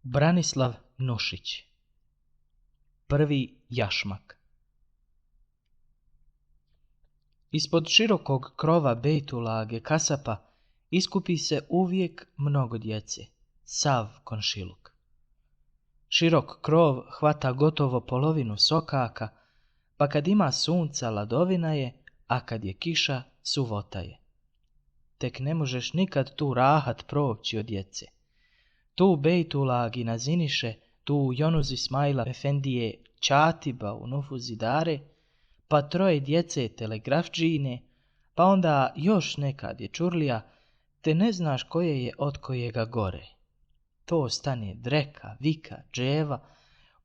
Branislav Nušić. Prvi jašmak. Ispod širokog krova Bejtulage Kasapa iskupi se uvijek mnogo djece, sav komšiluk. Širok krov hvata gotovo polovinu sokaka, pa kad ima sunca ladovina je, a kad je kiša suvota je. Tek ne možeš nikad tu rahat proći od djece. Tu u Bejtulagi naziniše, tu u Jonuz Ismaila Efendije Čatiba u Nufuzi Dare, pa troje djece telegrafdžine, pa onda još neka dječurlija, te ne znaš koje je od kojega gore. To stane dreka, vika, dževa,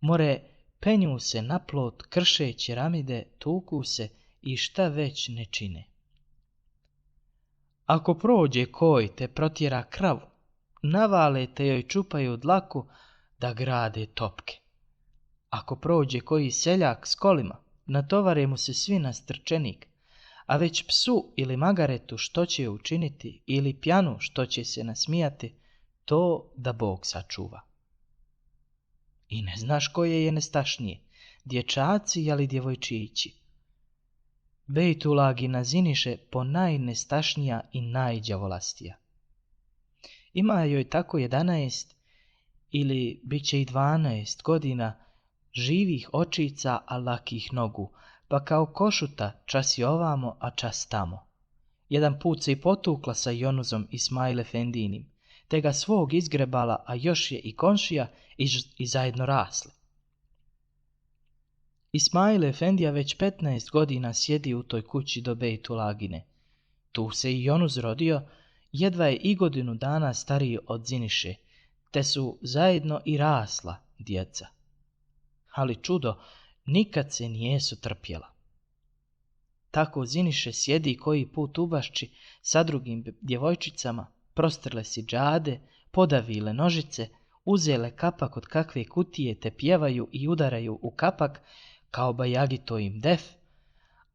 more penju se na plot, krše ćeramide, tuku se i šta već ne čine. Ako prođe koj te protjera kravu, navale te joj čupaju dlaku da grade topke. Ako prođe koji seljak s kolima, natovare mu se svi na strčenik, a već psu ili magaretu što će učiniti ili pjanu što će se nasmijati, to da Bog sačuva. I ne znaš koje je nestašnije, dječaci ili djevojčići. Bejtulagi naziniše po najnestašnija i najđavolastija. Ima joj tako 11 ili bit će i 12 godina živih očica, a lakih nogu, pa kao košuta čas je ovamo, a čas tamo. Jedan put se i potukla sa Jonuzom Ismail Efendinim, te ga svog izgrebala, a još je i komšija i zajedno rasli. Ismail Efendija već 15 godina sjedi u toj kući do Bejtulagine. Tu se i Jonuz rodio, jedva je i godinu dana stariji od Ziniše, te su zajedno i rasla djeca. Ali čudo, nikad se nijesu trpjela. Tako Ziniše sjedi koji put u bašči sa drugim djevojčicama, prostrle si džade, podavile nožice, uzele kapak od kakve kutije te pjevaju i udaraju u kapak kao bajagito im def,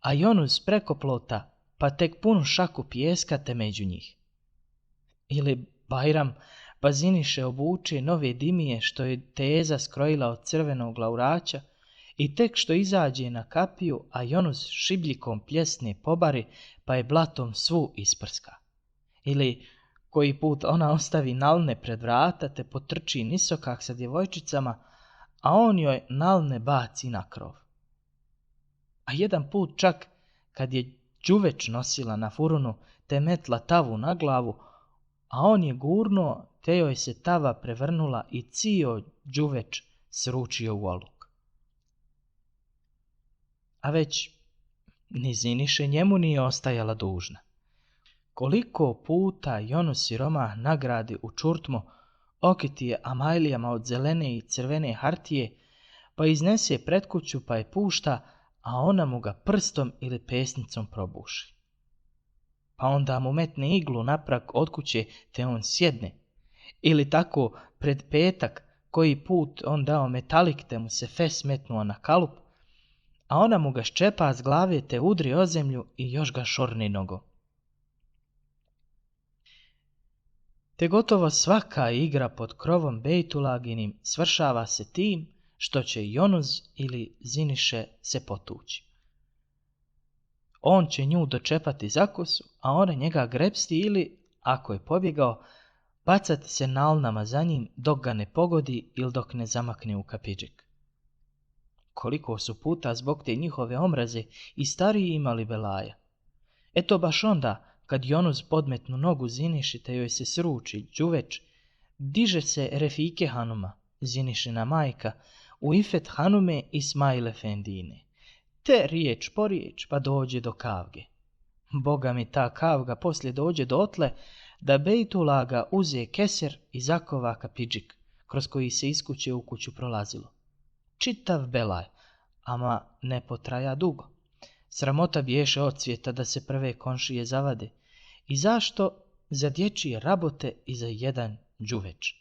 a Jonuz preko plota pa tek punu šaku pijeska te među njih. Ili Bajram, pa Ziniše obuče nove dimije što je teza skrojila od crvenog laurača i tek što izađe na kapiju, a Jonuz šibljikom pljesne pobari pa je blatom svu isprska. Ili koji put ona ostavi nalne pred vrata te potrči nisokak sa djevojčicama, a on joj nalne baci na krov. A jedan put čak kad je đuveč nosila na furunu te metla tavu na glavu, a on je gurnuo te joj se tava prevrnula i cio đuveč sručio u oluk. A već ni Ziniše njemu nije ostajala dužna. Koliko puta Jonuz siromah nagradi u čurtmu, okiti je amajlijama od zelene i crvene hartije, pa iznese pred kuću pa je pušta, a ona mu ga prstom ili pesnicom probuši. Pa onda mu metne iglu na prag od kuće te on sjedne. Ili tako pred petak koji put on dao metalik te mu se fes metnuo na kalup, a ona mu ga ščepa s glave te udri o zemlju i još ga šorni nogom. Te gotovo svaka igra pod krovom Bejtulaginim svršava se tim što će Jonuz ili Ziniše se potući. On će nju dočepati za kosu, a ona njega grepsti ili, ako je pobjegao, bacati se nalnama za njim dok ga ne pogodi ili dok ne zamakne u kapidžik. Koliko su puta zbog te njihove omraze i stariji imali belaja. Eto baš onda, kad Jonuz podmetnu nogu Ziniši te joj se sruči đuveč, diže se Refike Hanuma, Zinišina majka, u ifet Hanume Ismail Efendine, te riječ po riječ pa dođe do kavge. Boga mi ta kavga poslije dođe dotle da Bejtulaga uze keser i zakova kapidžik, kroz koji se iz kuće u kuću prolazilo. Čitav belaj, ama ne potraja dugo. Sramota biješe od svijeta da se prve komšije zavade. I zašto? Za dječje rabote i za jedan đuveč.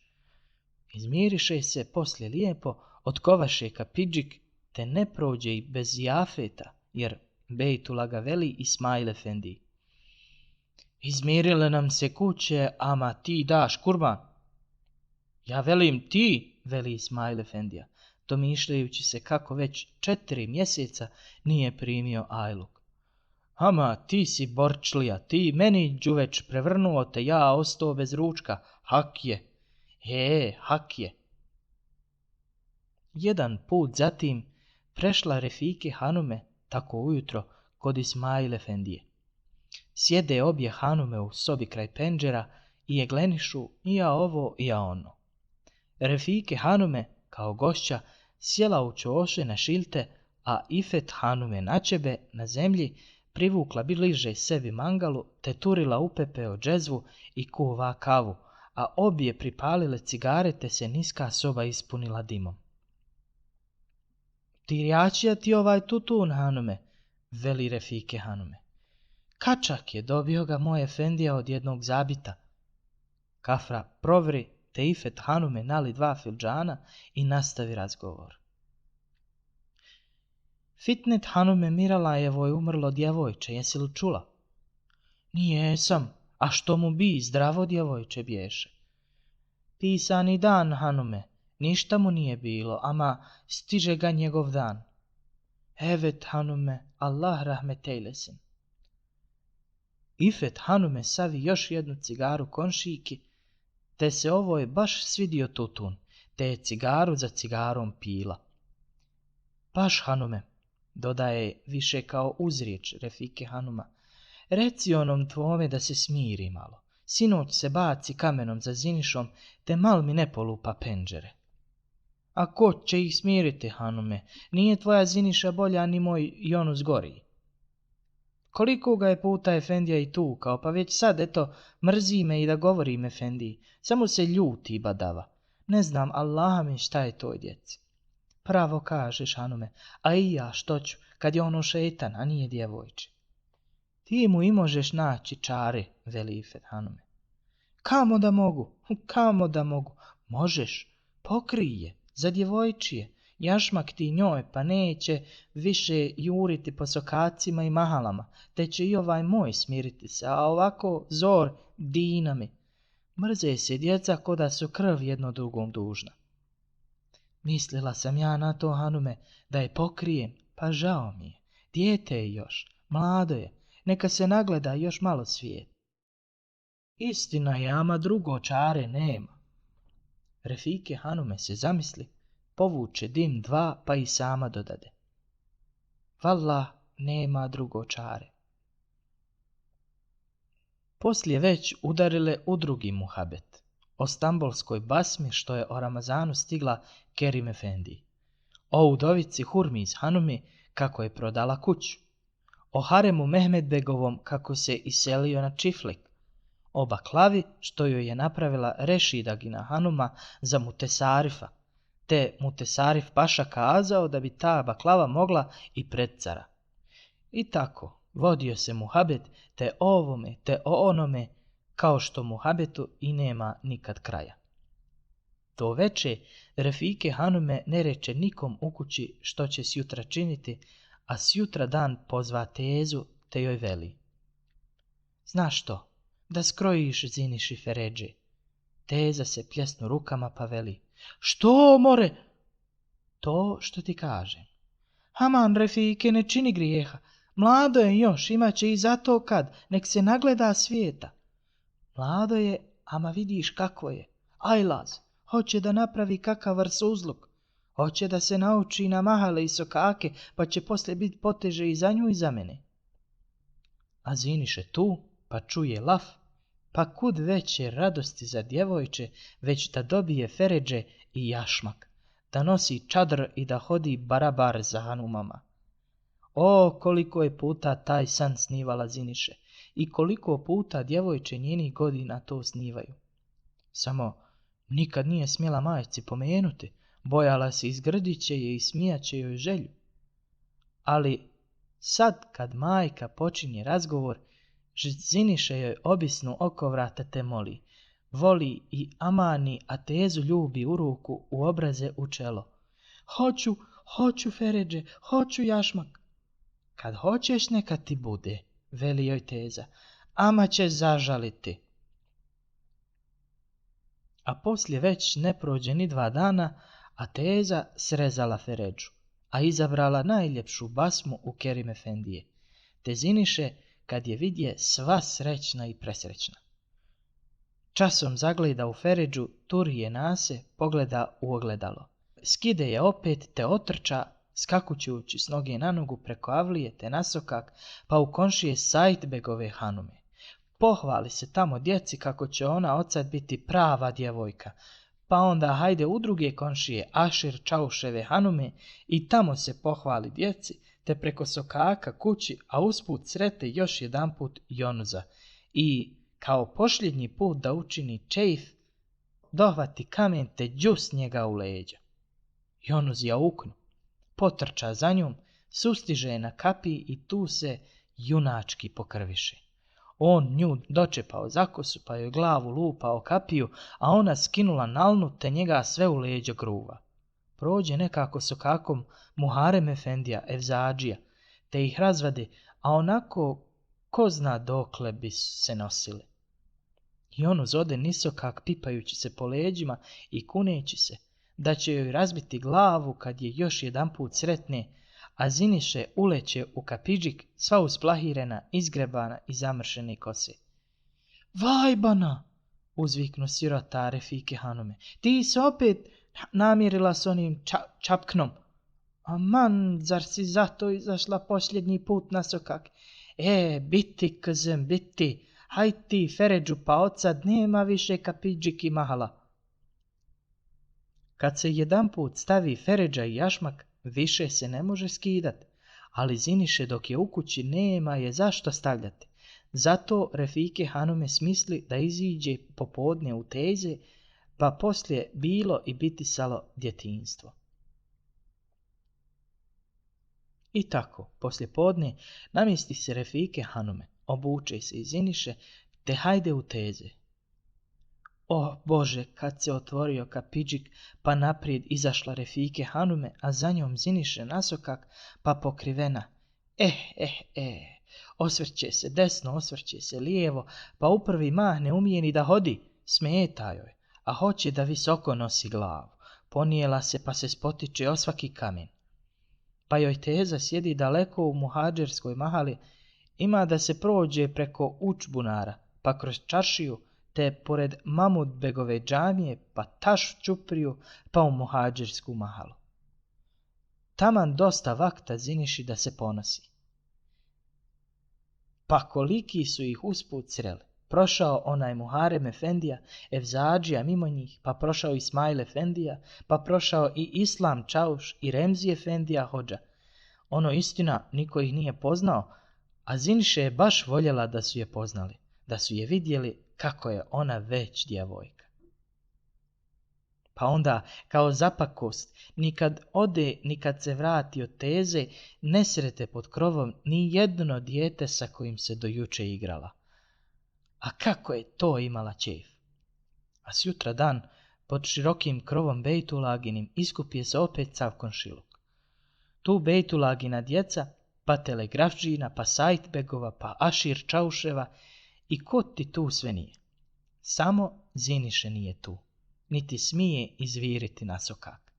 Izmiriše se poslije lijepo, otkovaše kapidžik, te ne prođe i bez jafeta, jer Bejtulaga veli Ismail Efendi. Izmirile nam se kuće, ama ti daš kurban. Ja velim ti, veli Ismail Efendija, domišljajući se kako već 4 mjeseca nije primio ajluk. Ama, ti si borčlija, ti meni đuveč prevrnuo te, ja ostao bez ručka, hak je. Hak je. Jedan put zatim prešla Refike Hanume tako ujutro kod Ismail Efendije. Sjede obje Hanume u sobi kraj penđera i jeglenišu i ja ovo i ja ono. Refike Hanume kao gošća sjela u čoše na šilte, a Ifet Hanume načebe na zemlji privukla bliže sebi mangalu te turila u pepeo džezvu i kuva kavu, a obje pripalile cigare te se niska soba ispunila dimom. Tirjačija ti ovaj tutun, Hanume, veli Refike Hanume. Kačak je, dobio ga moj efendija od jednog zabita. Kafra provri te Ifet Hanume nali 2 filđana i nastavi razgovor. Fitnet Hanume Miralajevo je umrlo djevojče, jesi li čula? Nijesam, a što mu bi, zdravo djevojče bješe. Pisani dan, Hanume, ništa mu nije bilo, ama stiže ga njegov dan. Evet, Hanume, Allah rahmetejlesin. Ifet Hanume savi još jednu cigaru konšiki, te se ovo je baš svidio tutun, te je cigaru za cigarom pila. Baš, Hanume, dodaje više kao uzriječ Refike Hanuma, reci onom tvome da se smiri malo. Sinoć se baci kamenom za Zinišom, te mal mi ne polupa penđere. A ko će ih smiriti, Hanume? Nije tvoja Ziniša bolja ni moj Jonus goriji. Koliko ga je puta Efendija i tukao, pa već sad, eto, mrzi me i da govorim Efendiji. Samo se ljuti badava. Ne znam, Allaha mi šta je toj djeci. Pravo kažeš, Hanume, a i ja što ću, kad je ono šetan, a nije djevojče. Ti mu i možeš naći čare, veli Ifet Hanume. Kamo da mogu, možeš, pokrij je, za djevojčije, jašmak ti njoj, pa neće više juriti po sokacima i mahalama, te će i ovaj moj smiriti se, a ovako zor dinami. Mrze se djeca ko da su krv jedno drugom dužna. Mislila sam ja na to, Hanume, da je pokrijem, pa žao mi je. Dijete je još, mlado je, neka se nagleda još malo svijet. Istina je, ama drugo čare nema. Refike Hanume se zamisli, povuče dim 2, pa i sama dodade. Vallah, nema drugo čare. Poslije već udarile u drugi muhabet, o stambolskoj basmi što je o Ramazanu stigla Kerim Efendiji, o udovici Hurmiz Hanumi kako je prodala kuću, o haremu Mehmed Begovom kako se iselio na čiflik, o baklavi što joj je napravila Rešidagina Hanuma za Mutesarifa, te Mutesarif paša kazao da bi ta baklava mogla i pred cara. I tako vodio se muhabet te o ovome te o onome, kao što muhabetu i nema nikad kraja. To veče Refike Hanume ne reče nikom u kući što će sjutra činiti, a sjutra dan pozva tezu te joj veli. Znaš što, da skrojiš Ziniši Feređe. Teza se pljesnu rukama pa veli. Što, more? To što ti kažem. Haman, Refike, ne čini grijeha. Mlado je još, imaće i zato kad, nek se nagleda svijeta. Mlado je, ama vidiš kako je. Ajlaz, hoće da napravi kakav vrsuzluk. Hoće da se nauči na mahale i sokake, pa će poslije biti poteže i za nju i za mene. A Ziniše tu, pa čuje laf, pa kud veće radosti za djevojče, već da dobije Feređe i jašmak, da nosi čadr i da hodi barabar za Hanumama. O, koliko je puta taj san snivala Ziniše i koliko puta djevojče njenih godina to snivaju. Samo nikad nije smjela majci pomenuti, bojala se izgrdit će je i smijat će joj želju. Ali sad kad majka počinje razgovor, Ziniše joj obisnu oko vrata te moli, voli i amani, a tezu ljubi u ruku, u obraze, u čelo. Hoću Feređe, hoću jašmak. Kad hoćeš neka ti bude, veli joj teza, ama će zažaliti. A poslije već ne prođe ni 2 dana, a teza srezala Feredžu, a izabrala najljepšu basmu u Kerim Efendije, te ziniše kad je vidje sva srećna i presrećna. Časom zagleda u Feredžu, turi je nase, pogleda u ogledalo. Skide je opet te otrča, skakućući s noge na nogu preko avlije te nasokak, pa u komšije Saidbegove hanume. Pohvali se tamo djeci kako će ona odsad biti prava djevojka, pa onda hajde u druge komšije Ašir Čauševe hanume i tamo se pohvali djeci, te preko sokaka kući, a usput srete još jedanput Jonuza i, kao posljednji put da učini čeif, dohvati kamen te đus njega u leđa. Jonuz jauknu, potrča za njom, sustiže je na kapiji i tu se junački pokrviše. On nju dočepao za kosu, pa joj glavu lupao kapiju, a ona skinula nalnu te njega sve u leđa gruva. Prođe nekako sokakom Muharem Efendija, Evzadžija, te ih razvade, a onako ko zna dokle bi se nosili. I on uzode nisokak pipajući se po leđima i kuneći se, da će joj razbiti glavu kad je još jedanput sretne, a ziniše uleće u kapidžik sva usplahirena, izgrebana i zamršene kose. Vajbana, uzviknu sirota Refike hanume, ti se opet namirila s onim čapknom. Aman, zar si zato izašla posljednji put na sokak? Biti kızım, biti, haj ti Feredžu, pa odsad nema više kapidžik i mahala. Kad se jedanput stavi Feredža i jašmak, više se ne može skidat, ali ziniše dok je u kući nema je zašto stavljati. Zato Refike hanume smisli da iziđe popodne u teze, pa poslije bilo i bitisalo djetinjstvo. I tako, poslije podne, namjesti se Refike hanume, obuče se i ziniše, te hajde u teze. O Bože, kad se otvorio kapidžik, pa naprijed izašla Refike hanume, a za njom ziniše nasokak, pa pokrivena. Osvrće se desno, osvrće se lijevo, pa u prvi mah ne umije ni da hodi, smeta joj, a hoće da visoko nosi glavu. Ponijela se pa se spotiče o svaki kamen. Pa joj teza sjedi daleko u muhadžerskoj mahali, ima da se prođe preko učbunara, pa kroz čaršiju, te pored Mamudbegove džamije, pa taš čupriju, pa u muhadžersku mahalu. Taman dosta vakta ziniši da se ponosi. Pa koliki su ih usput sreli. Prošao onaj Muharem Efendija, Evzadžija mimo njih, pa prošao Ismail Efendija, pa prošao i Islam Čauš i Remzi Efendija hođa. Ono istina, niko ih nije poznao, a ziniše je baš voljela da su je poznali, da su je vidjeli kako je ona već djevojka. Pa onda, kao zapakost, nikad ode, nikad se vrati od teze, ne srete pod krovom ni jedno dijete sa kojim se do juče igrala. A kako je to imala čef? A sjutra dan, pod širokim krovom Bejtulaginim, iskupije se opet sav komšiluk. Tu Bejtulagina djeca, pa Telegrafdžina, pa Saidbegova, pa Ašir Čauševa, i ko ti tu sve nije? Samo ziniše nije tu, niti smije izviriti na sokak.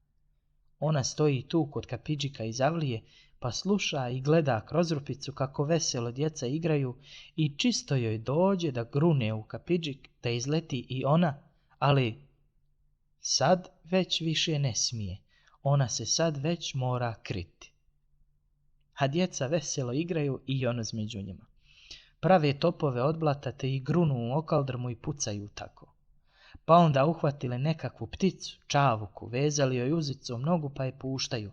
Ona stoji tu kod kapidžika iz avlije, pa sluša i gleda kroz rupicu kako veselo djeca igraju i čisto joj dođe da grune u kapidžik, da izleti i ona, ali sad već više ne smije, ona se sad već mora kriti. A djeca veselo igraju i ono među njima. Prave topove od blata te i grunu u okaldrmu i pucaju tako. Pa onda uhvatile nekakvu pticu, čavuku, vezali joj uzicom nogu pa je puštaju.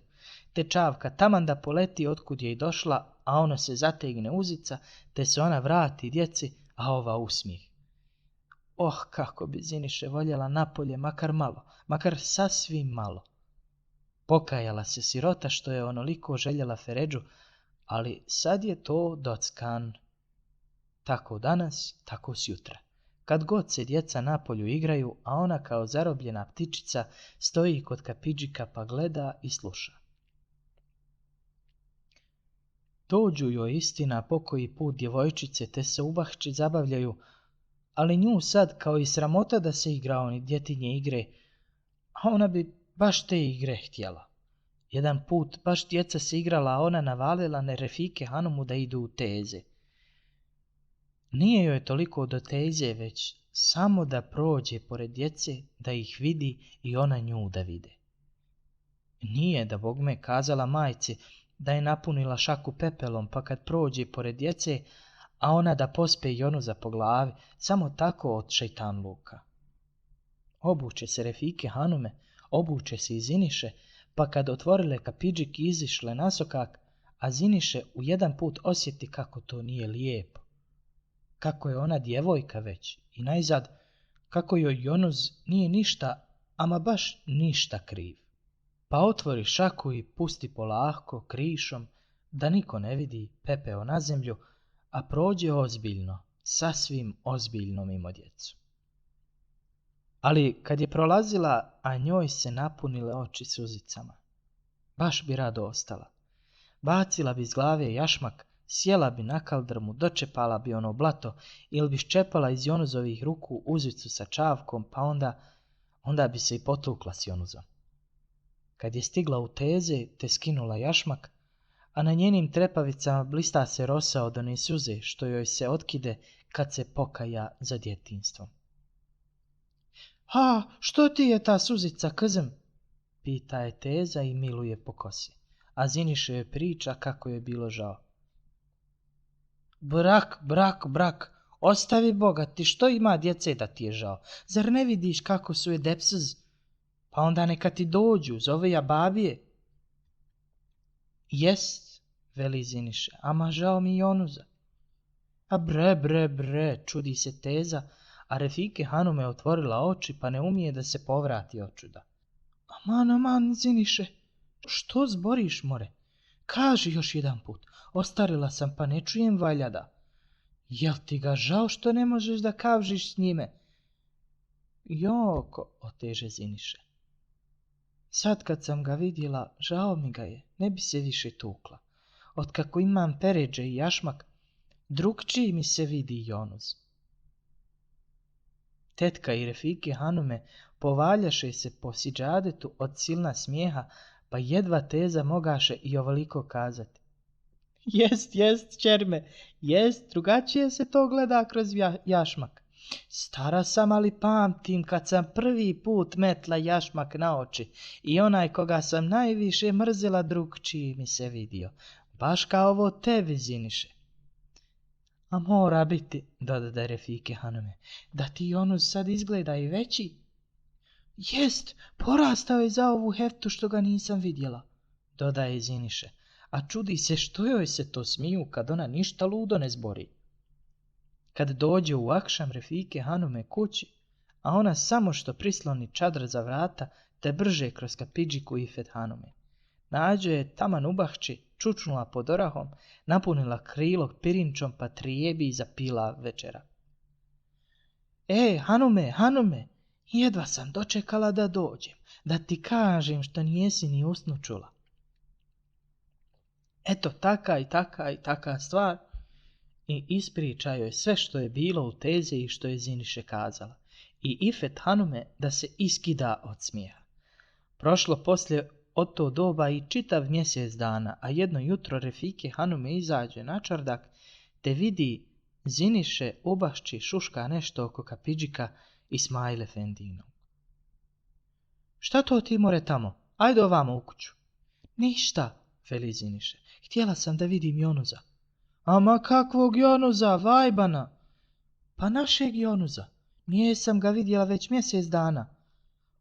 Te čavka taman da poleti otkud je i došla, a ono se zategne uzica, te se ona vrati djeci, a ova usmijeh. Kako bi ziniše voljela napolje makar malo, makar sasvim malo. Pokajala se sirota što je onoliko željela Feredžu, ali sad je to dockan. Tako danas, tako sjutra. Kad god se djeca napolju igraju, a ona kao zarobljena ptičica stoji kod kapidžika pa gleda i sluša. Dođu joj istina pokoji put djevojčice te se ubahči zabavljaju, ali nju sad kao i sramota da se igra oni djetinje igre, a ona bi baš te igre htjela. Jedan put baš djeca se igrala, a ona navalila na Refike Hanumu da idu u teze. Nije joj toliko do teze, već samo da prođe pored djece, da ih vidi i ona nju da vide. Nije da bogme kazala majci da je napunila šaku pepelom, pa kad prođe pored djece, a ona da pospe Jonuza po glavi, samo tako od šejtanluka. Obuče se Refike Hanume, obuče se i Ziniše, pa kad otvorile kapidžik i izišle nasokak, a Ziniše u jedan put osjeti kako to nije lijepo. Kako je ona djevojka već i najzad kako joj Jonuz nije ništa, ama baš ništa kriv. Pa otvori šaku i pusti polahko krišom da niko ne vidi pepeo na zemlju, a prođe ozbiljno, sasvim ozbiljno mimo djecu. Ali kad je prolazila, a njoj se napunile oči suzicama, baš bi rado ostala. Bacila bi iz glave jašmak, sjela bi na kaldrmu, dočepala bi ono blato ili bi ščepala iz Jonuzovih ruku uzicu sa čavkom, pa onda bi se i potukla s Jonuzom. Kad je stigla u teze, te skinula jašmak, a na njenim trepavicama blista se rosa od one suze što joj se otkide kad se pokaja za djetinjstvom. Ha, što ti je ta suzica, kızım? Pita je teza i miluje po kosi, a Ziniše joj priča kako je bilo žao. Brak, ostavi Boga ti, što ima djece da ti je žao? Zar ne vidiš kako su je depsz? Pa onda neka ti dođu, zove ja babije. Jest, veli Ziniše, ama žao mi Jonuza. A bre, čudi se teza, a Refike Hanume otvorila oči pa ne umije da se povrati od čuda. Aman, Ziniše, što zboriš, more? Kaži još jedan put, ostarila sam pa ne čujem valjada. Jel ti ga žao što ne možeš da kavžiš s njime? Joko, oteže Ziniše. Sad kad sam ga vidjela, žao mi ga je, ne bi se više tukla. Otkako imam peređe i jašmak, drugčiji mi se vidi Jonuz. Tetka i Refike Hanume povaljaše se po siđadetu od silna smijeha, pa jedva teza mogaše i ovoliko kazati. Jest, čerme, jest, drugačije se to gleda kroz jašmak. Stara sam, ali pamtim kad sam prvi put metla jašmak na oči i onaj koga sam najviše mrzela drugčiji mi se vidio, baš kao ovo tebi, Ziniše. A mora biti, dodade Refike Hanume, da ti Jonuz sad izgleda i veći. Jest, porastao je za ovu heftu što ga nisam vidjela, dodaje Ziniše, a čudi se što joj se to smiju kad ona ništa ludo ne zbori. Kad dođe u akšam Refike Hanume kući, a ona samo što prisloni čadr za vrata, te brže kroz kapidžiku Ifet Hanume. Nađe je taman ubahči, čučnula pod orahom, napunila krilog pirinčom pa trijebi i zapila večera. Hanume, jedva sam dočekala da dođem, da ti kažem što nijesi ni usnu čula. Eto, taka stvar. I ispriča joj sve što je bilo u teze i što je Ziniše kazala. I Ifet Hanume da se iskida od smijeha. Prošlo poslije od to doba i čitav mjesec dana, a jedno jutro Refike Hanume izađe na čardak, te vidi Ziniše ubašći šuška nešto oko kapidžika Ismail Efendinog. Šta to ti more tamo? Ajde ovamo u kuću. Ništa, veli Ziniše. Htjela sam da vidim Jonuza. Ama kakvog Jonuza, vajbana? Pa našeg Jonuza. Nisam ga vidjela već mjesec dana.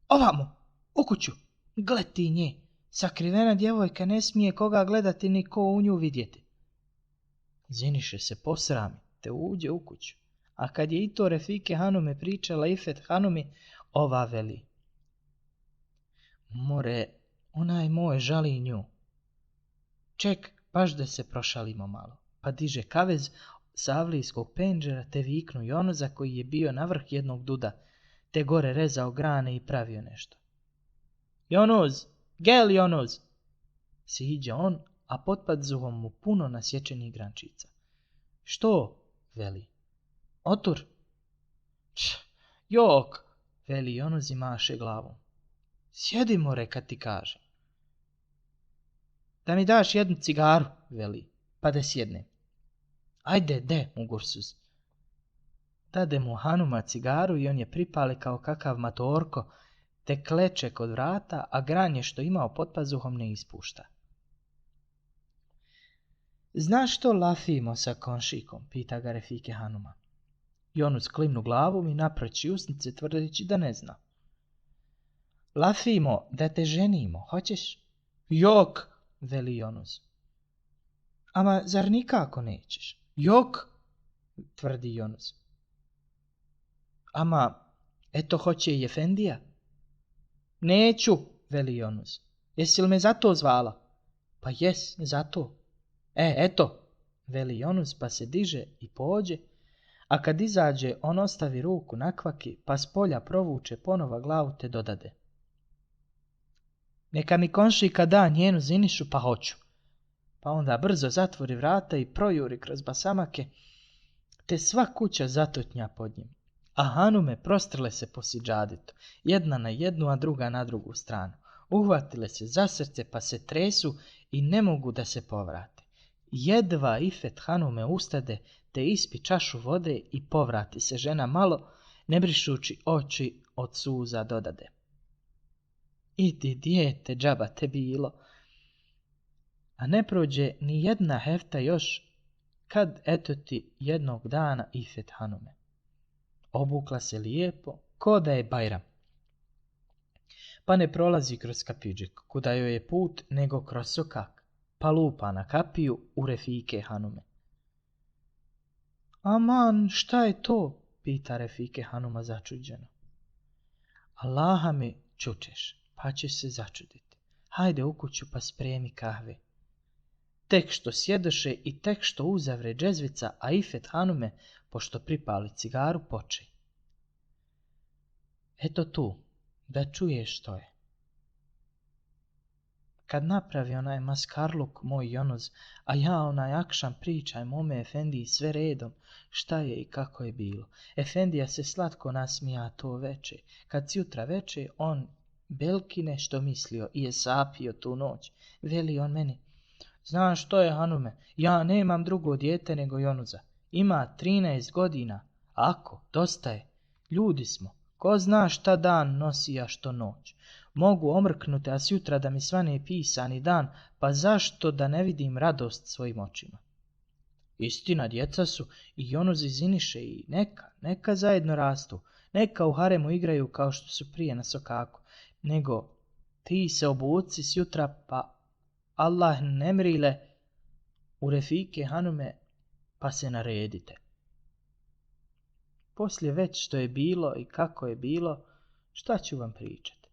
Ovamo, u kuću, gleti nje. Sakrivena djevojka ne smije koga gledati ni ko u nju vidjeti. Ziniše se posrami, te uđe u kuću. A kad je i to Refike Hanume pričala Ifet Hanumi, ova veli. More, onaj moj žali nju. Ček, baš da se prošalimo malo. Pa diže kavez sa avlijskog penđera te viknu Jonuza koji je bio na vrh jednog duda, te gore rezao grane i pravio nešto. Jonuz, gel Jonuz! Siđe on, a pod padzuhom mu puno nasječenih grančica. Što? Veli. Otur. Jok, veli Jonuz i maše glavom. Sjedi more kad ti kažem. Da mi daš jednu cigaru, veli, pa da sjednem. Ajde, de, Mugursuz. Dade mu Hanuma cigaru i on je pripali kao kakav matorko, te kleče kod vrata, a granje što imao pod pazuhom ne ispušta. Znaš što lafimo sa konšikom, pita ga Refike Hanuma. Jonuz klimnu glavom i napreći usnice tvrdeći da ne zna. Lafimo da te ženimo, hoćeš? Jok, veli Jonuz. Ama zar nikako nećeš? Jok, tvrdi Jonuz. Ama, eto hoće i Efendija. Neću, veli Jonuz. Jesi li me zato zvala? Pa jes, zato. Eto, veli Jonuz pa se diže i pođe, a kad izađe on ostavi ruku na kvaki pa s polja provuče ponova glavu te dodade. Neka mi konšika da njenu Zinišu pa hoću. Pa onda brzo zatvori vrata i projuri kroz basamake, te sva kuća zatutnja pod njim. A Hanume prostrle se po sidžadetu, jedna na jednu, a druga na drugu stranu. Uhvatile se za srce pa se tresu i ne mogu da se povrate. Jedva Ifet Hanume ustade, te ispi čašu vode i povrati se žena malo, ne brišući oči od suza dodade. Idi, dijete, džaba te bilo. A ne prođe ni jedna hefta još, kad eto ti jednog dana Ifet Hanume. Obukla se lijepo, ko da je Bajram. Pa ne prolazi kroz kapidžik, kuda joj je put, nego kroz sokak, pa lupa na kapiju u Refike Hanume. Aman, šta je to? Pita Refike Hanuma začuđeno. Allaha mi čučeš, pa ćeš se začuditi. Hajde u kuću pa spremi kahve. Tek što sjedoše i tek što uzavre džezvica, a Ifet Hanume, pošto pripali cigaru, poče. Eto tu, da čuješ što je. Kad napravi onaj maskarluk moj Jonuz, a ja onaj akšam pričaj mome Efendiji sve redom, šta je i kako je bilo. Efendija se slatko nasmija to veče. Kad sjutra veče, on belkine što mislio i je sapio tu noć. Veli on meni, znaš što je Hanume, ja nemam drugo dijete nego Jonuza. Ima 13 godina. Ako, dosta je. Ljudi smo. Ko zna šta dan nosi, a što noć. Mogu omrknuti, a sjutra da mi svane pisani dan, pa zašto da ne vidim radost svojim očima? Istina, djeca su i Jonuz i Ziniše i neka zajedno rastu, neka u haremu igraju kao što su prije na sokaku, nego ti se obuci sjutra, pa Allah ne mrile u Refike Hanume, pa se naredite. Poslije već što je bilo i kako je bilo, šta ću vam pričati?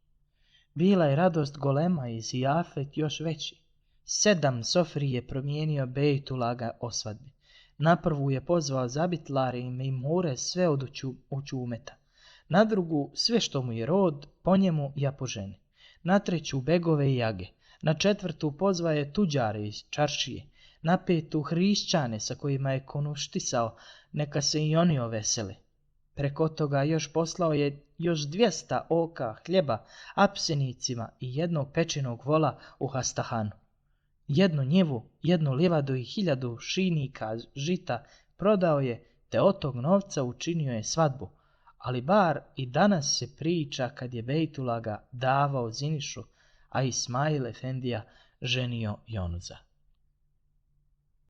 Bila je radost golema i zijafet još veći. 7 sofri je promijenio Bejtulaga o svadbi. Na prvu je pozvao zabitlare i mejmure sve od učumeta. Na drugu sve što mu je rod, po njemu ja po ženi. Na treću begove i jage. Na četvrtu pozva je tuđare iz čaršije. Na petu hrišćane sa kojima je konuštisao, neka se i oni ovesele. Preko toga još poslao je još 200 oka hljeba apsenicima i jednog pečenog vola u Hastahanu. 1 njivu, 1 livadu i 1000 šinika žita prodao je, te od tog novca učinio je svadbu. Ali bar i danas se priča kad je Bejtulaga davao Zinišu, a Ismail Efendija ženio Jonuza.